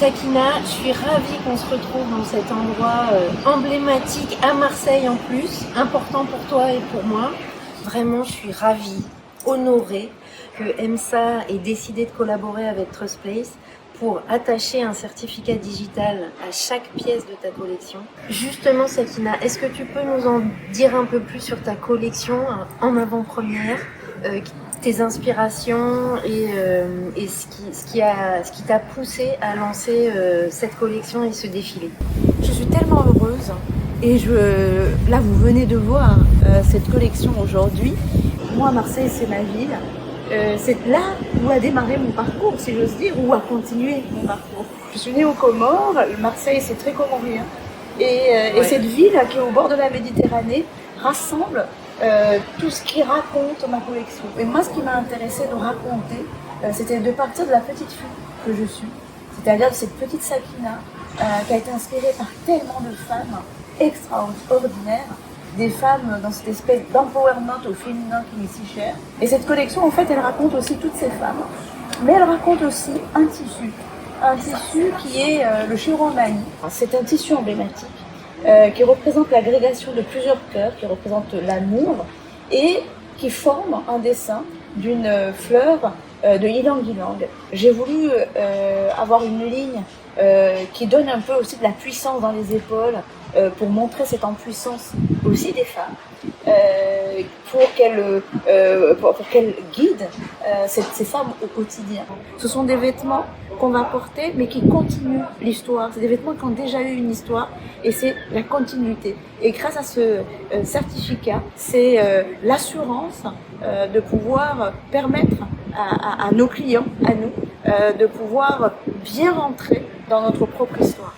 Sakina, je suis ravie qu'on se retrouve dans cet endroit emblématique à Marseille en plus, important pour toi et pour moi. Vraiment, je suis ravie, honorée que EMSA ait décidé de collaborer avec Trustplace pour attacher un certificat digital à chaque pièce de ta collection. Justement, Sakina, est-ce que tu peux nous en dire un peu plus sur ta collection en avant-première, tes inspirations et ce qui t'a poussé à lancer cette collection et ce défilé? Je suis tellement heureuse et là vous venez de voir cette collection aujourd'hui. Moi, Marseille, c'est ma ville. C'est là où a démarré mon parcours, si j'ose dire, ou a continué mon parcours. Je suis née aux Comores, Marseille c'est très comorien. Et cette ville qui est au bord de la Méditerranée rassemble tout ce qui raconte ma collection. Et moi, ce qui m'a intéressé de raconter, c'était de partir de la petite fille que je suis, c'est-à-dire de cette petite Sakina qui a été inspirée par tellement de femmes extraordinaires, des femmes dans cette espèce d'empowerment au féminin qui m'est si cher. Et cette collection, en fait, elle raconte aussi toutes ces femmes, mais elle raconte aussi un tissu qui est le chiromani. C'est un tissu emblématique qui représente l'agrégation de plusieurs cœurs, qui représente l'amour et qui forme un dessin d'une fleur de ylang-ylang. J'ai voulu avoir une ligne qui donne un peu aussi de la puissance dans les épaules pour montrer cette impuissance aussi des femmes, pour qu'elles guident ces femmes au quotidien. Ce sont des vêtements qu'on va porter mais qui continuent l'histoire. C'est des vêtements qui ont déjà eu une histoire et c'est la continuité. Et grâce à ce certificat, c'est l'assurance de pouvoir permettre à nos clients, à nous, de pouvoir bien rentrer dans notre propre histoire.